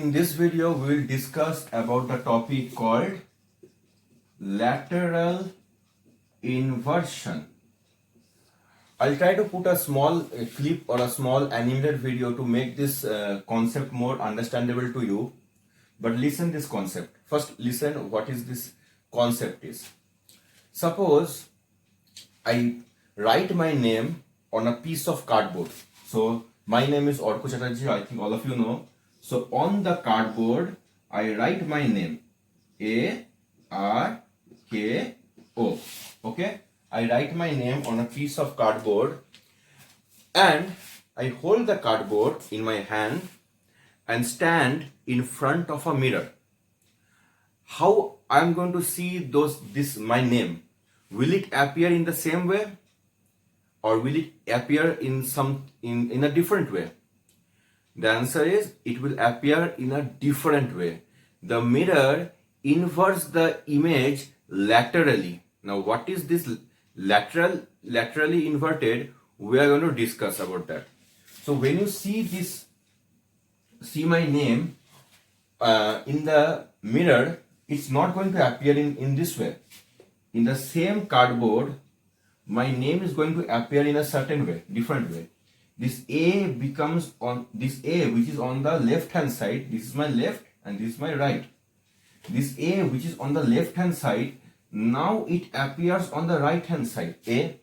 In this video, we will discuss about the topic called lateral inversion. I'll try to put a small clip or a small animated video to make this concept more understandable to you. But listen this concept. First, listen what is this concept is. Suppose I write my name on a piece of cardboard. So my name is Orko Chatterjee. I think all of you know. So on the cardboard, I write my name A-R-K-O. Okay, I write my name on a piece of cardboard and I hold the cardboard in my hand and stand in front of a mirror. How I am going to see this my name? Will it appear in the same way, or will it appear in a different way? The answer is it will appear in a different way. The mirror inverts the image laterally. Now, what is this laterally inverted? We are going to discuss about that. So when you see my name in the mirror, it's not going to appear in this way. In the same cardboard, my name is going to appear in a certain way, different way. This A becomes on this A which is on the left hand side. This is my left and this is my right. This A which is on the left hand side, now it appears on the right hand side. A.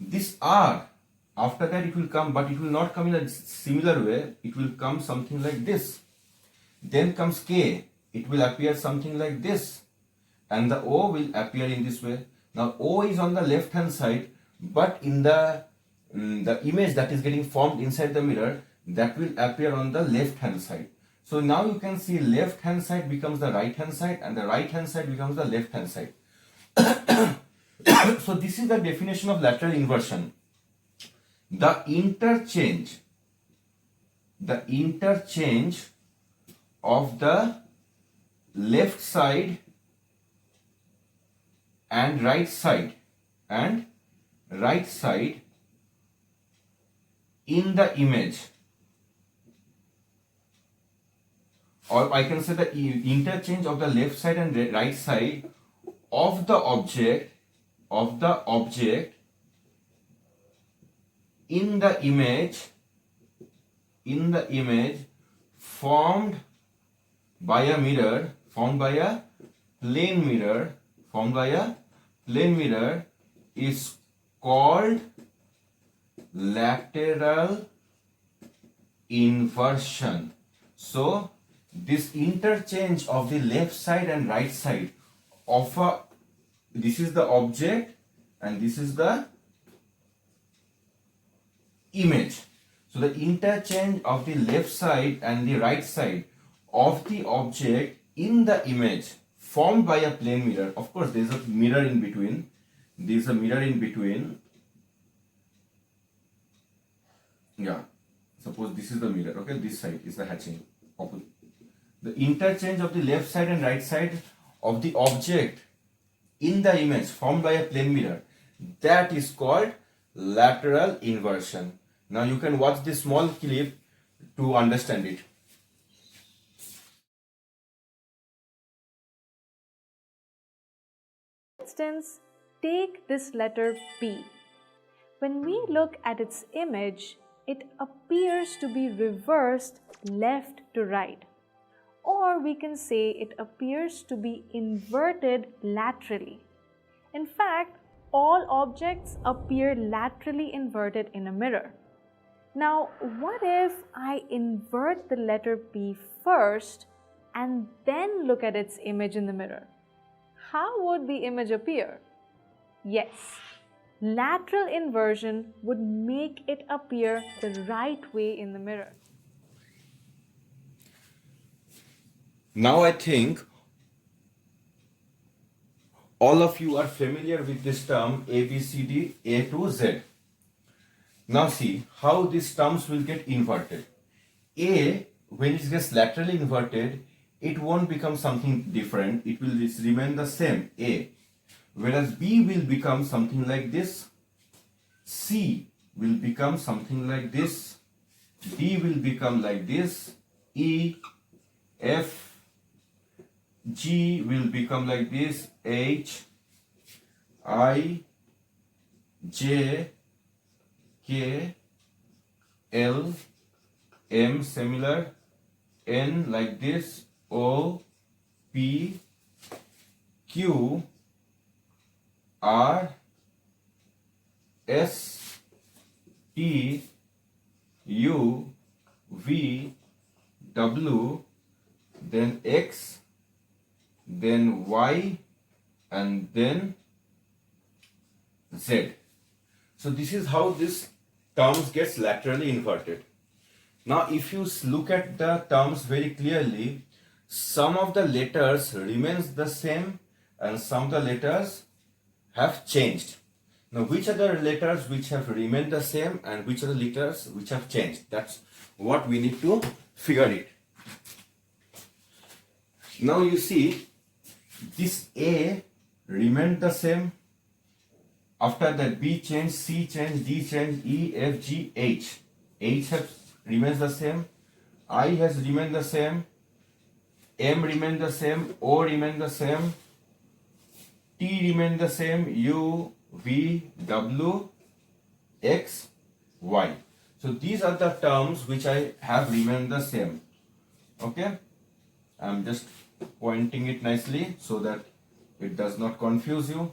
This R, after that it will come, but it will not come in a similar way. It will come something like this. Then comes K. It will appear something like this. And the O will appear in this way. Now O is on the left hand side, but in the image that is getting formed inside the mirror, that will appear on the left hand side. So now you can see left hand side becomes the right hand side and the right hand side becomes the left hand side. So this is the definition of lateral inversion. The interchange of the left side and right side in the image, or I can say the interchange of the left side and right side of the object in the image formed by a plane mirror is called lateral inversion. So this interchange of the left side and right side of this is the object and this is the image. So the interchange of the left side and the right side of the object in the image formed by a plane mirror. Of course, there is a mirror in between. Yeah, suppose this is the mirror. Okay, this side is the hatching. The interchange of the left side and right side of the object in the image formed by a plane mirror, that is called lateral inversion. Now you can watch this small clip to understand it. For instance, take this letter P. When we look at its image, it appears to be reversed left to right. Or we can say it appears to be inverted laterally. In fact, all objects appear laterally inverted in a mirror. Now, what if I invert the letter P first and then look at its image in the mirror? How would the image appear? Yes, lateral inversion would make it appear the right way in the mirror. Now I think all of you are familiar with this term ABCD, A to Z. Now see how these terms will get inverted. A, when it gets laterally inverted, it won't become something different. It will remain the same, A. Whereas B will become something like this. C will become something like this. D will become like this. E, F, G will become like this, H, I, J, K, L, M similar, N like this, O, P, Q, R, S, T, U, V, W, then X, then Y, and then Z. So this is how this terms gets laterally inverted. Now if you look at the terms very clearly, some of the letters remains the same and some of the letters have changed. Now which are the letters which have remained the same and which are the letters which have changed? That's what we need to figure it. Now you see this A remained the same. After that B changed, C changed, D changed, E, F, G, H. H remains the same. I has remained the same. M remained the same. O remained the same. T remained the same. U, V, W, X, Y. So these are the terms which I have remained the same. Okay. I'm just pointing it nicely so that it does not confuse you.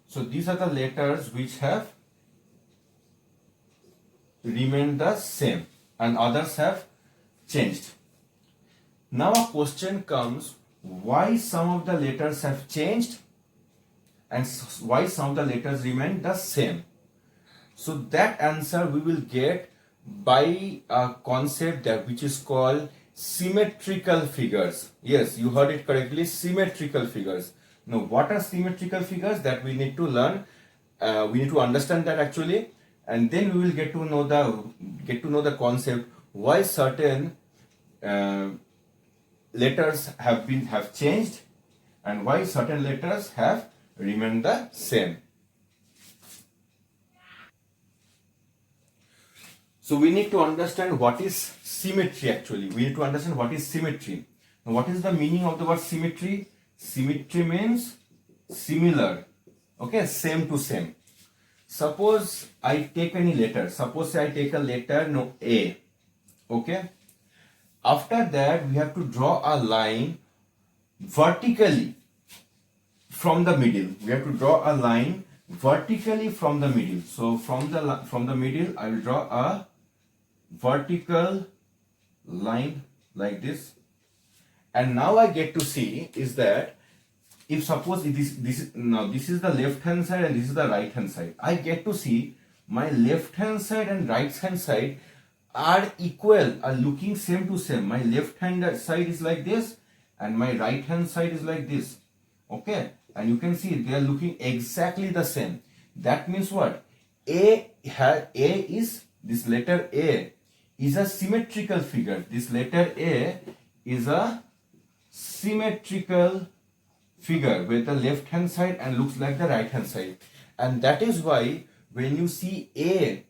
So these are the letters which have remained the same and others have changed. Now a question comes, why some of the letters have changed and why some of the letters remain the same? So that answer we will get by a concept that which is called symmetrical figures. Yes, you heard it correctly, symmetrical figures. Now what are symmetrical figures? That we need to learn. We need to understand that actually, and then we will get to know the concept why certain letters have changed and why certain letters have remained the same. So we need to understand what is symmetry actually. We need to understand what is symmetry. Now what is the meaning of the word symmetry? Symmetry means similar. Okay, same to same. Suppose I take any letter. Suppose I take a letter A. Okay. After that we have to draw a line vertically from the middle. We have to draw a line vertically from the middle. So from the middle I will draw a vertical line like this, and now I get to see is that if suppose this is the left hand side and this is the right hand side, I get to see my left hand side and right hand side are equal, are looking same to same. My left hand side is like this and my right hand side is like this. Okay, and you can see they are looking exactly the same. That means what? This letter A is a symmetrical figure. This letter A is a symmetrical figure with the left hand side and looks like the right hand side. And that is why when you see A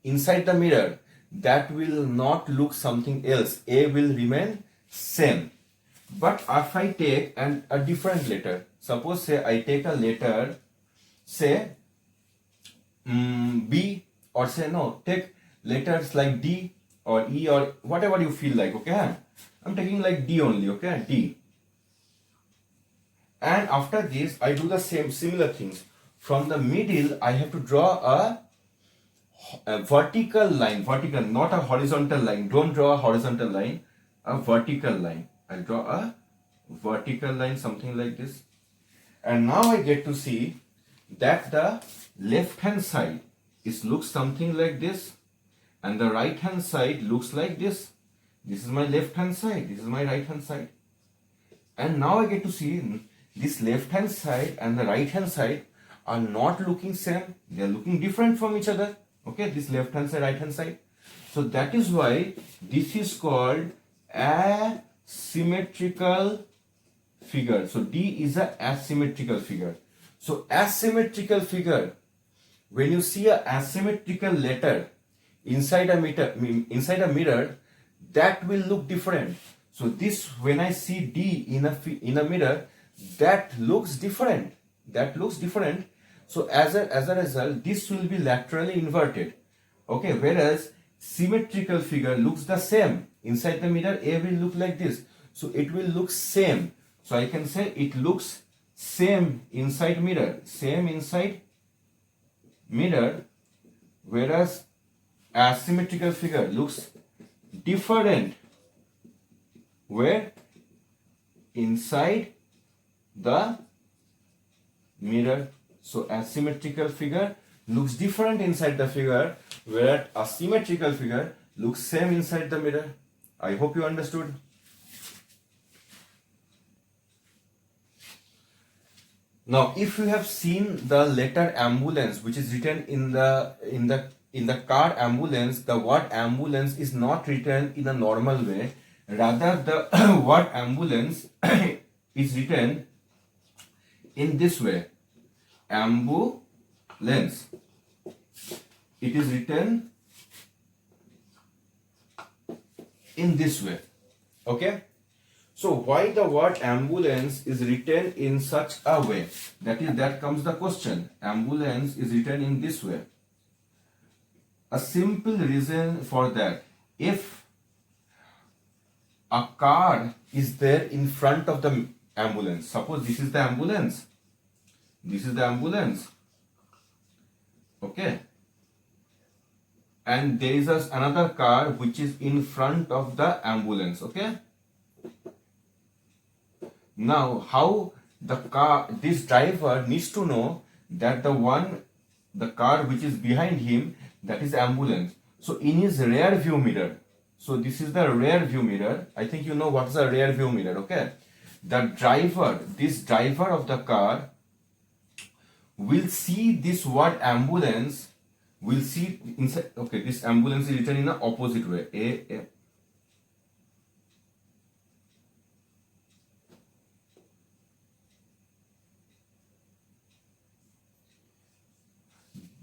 inside the mirror, that will not look something else. A will remain same. But if I take a different letter, suppose say I take a letter, say B, or say no, take letters like D or E or whatever you feel like, okay? I'm taking like D only, okay? D. And after this, I do the similar things. From the middle, I have to draw a vertical line, not a horizontal line. Don't draw a horizontal line, a vertical line. I'll draw a vertical line, something like this. And now I get to see that the left hand side looks something like this and the right hand side looks like this. This is my left hand side, this is my right hand side. And now I get to see this left hand side and the right hand side are not looking same, they are looking different from each other. Okay, this left hand side, right hand side. So that is why this is called asymmetrical figure. So D is a asymmetrical figure. So asymmetrical figure when you see a asymmetrical letter inside a mirror, that will look different. So this, when I see D in a mirror, that looks different. So as a result, this will be laterally inverted. Okay, whereas symmetrical figure looks the same. Inside the mirror, A will look like this. So it will look same. So I can say it looks same inside mirror. Same inside mirror, whereas asymmetrical figure looks different where inside the mirror. So asymmetrical figure looks different inside the figure, where a symmetrical figure looks same inside the mirror. I hope you understood. Now, if you have seen the letter ambulance, which is written in the car ambulance, the word ambulance is not written in a normal way. Rather, the word ambulance is written in this way. Ambulance. It is written in this way. Okay? So why the word ambulance is written in such a way? That comes the question. Ambulance is written in this way. A simple reason for that. If a car is there in front of the ambulance, suppose this is the ambulance. This is the ambulance. Okay. And there is another car which is in front of the ambulance. Okay. Now, how this driver needs to know that the car which is behind him, that is ambulance. So in his rear view mirror, so this is the rear view mirror. I think you know what is a rear view mirror, okay? This driver of the car will see this word ambulance, will see inside, okay, this ambulance is written in the opposite way.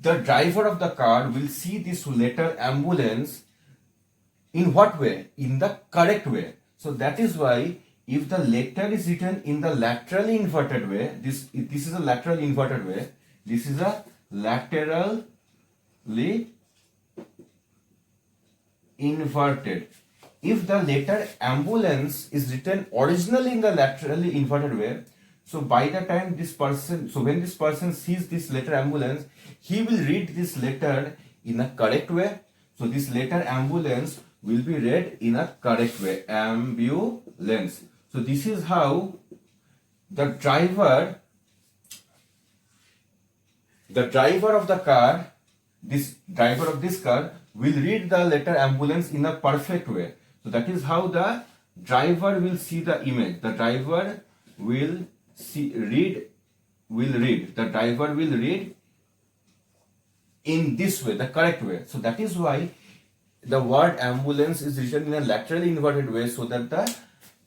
The driver of the car will see this letter ambulance in what way? In the correct way. So that is why if the letter is written in the laterally inverted way, this is a laterally inverted way. This is a laterally inverted. If the letter ambulance is written originally in the laterally inverted way, so by the time when this person sees this letter ambulance, he will read this letter in a correct way. So this letter ambulance will be read in a correct way. Ambulance. So this is how the driver of the car, this driver of this car will read the letter ambulance in a perfect way. So that is how the driver will see the image. The driver will read. The driver will read in this way, the correct way. So that is why the word ambulance is written in a laterally inverted way, so that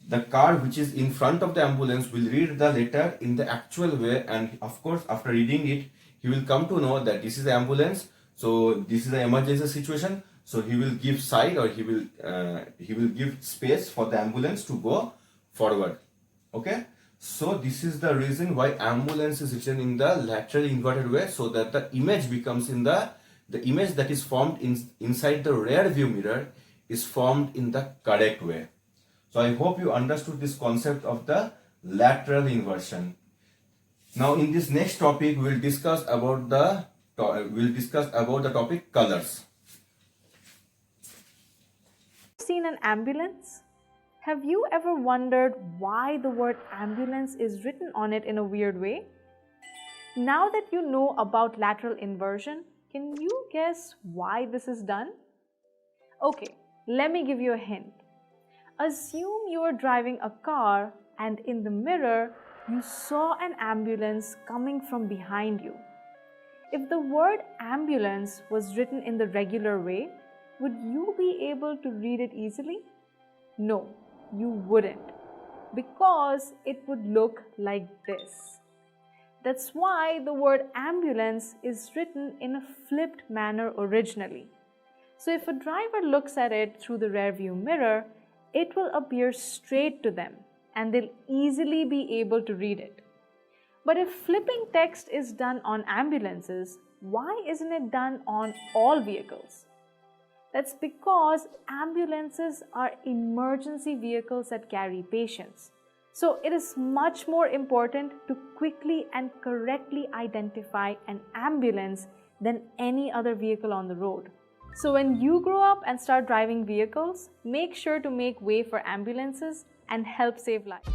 the car which is in front of the ambulance will read the letter in the actual way, and of course after reading it he will come to know that this is the ambulance, so this is an emergency situation, so he will give side, or he will give space for the ambulance to go forward. Okay, so this is the reason why ambulance is written in the laterally inverted way, so that the image becomes in the image that is formed inside the rear view mirror is formed in the correct way. So I hope you understood this concept of the lateral inversion. Now in this next topic we will discuss about the topic colors. Seen an ambulance? Have you ever wondered why the word ambulance is written on it in a weird way? Now that you know about lateral inversion, can you guess why this is done? Okay, let me give you a hint. Assume you are driving a car and in the mirror you saw an ambulance coming from behind you. If the word ambulance was written in the regular way, would you be able to read it easily? No, you wouldn't, because it would look like this. That's why the word ambulance is written in a flipped manner originally. So if a driver looks at it through the rearview mirror, it will appear straight to them and they'll easily be able to read it. But if flipping text is done on ambulances, why isn't it done on all vehicles? That's because ambulances are emergency vehicles that carry patients. So it is much more important to quickly and correctly identify an ambulance than any other vehicle on the road. So when you grow up and start driving vehicles, make sure to make way for ambulances and help save lives.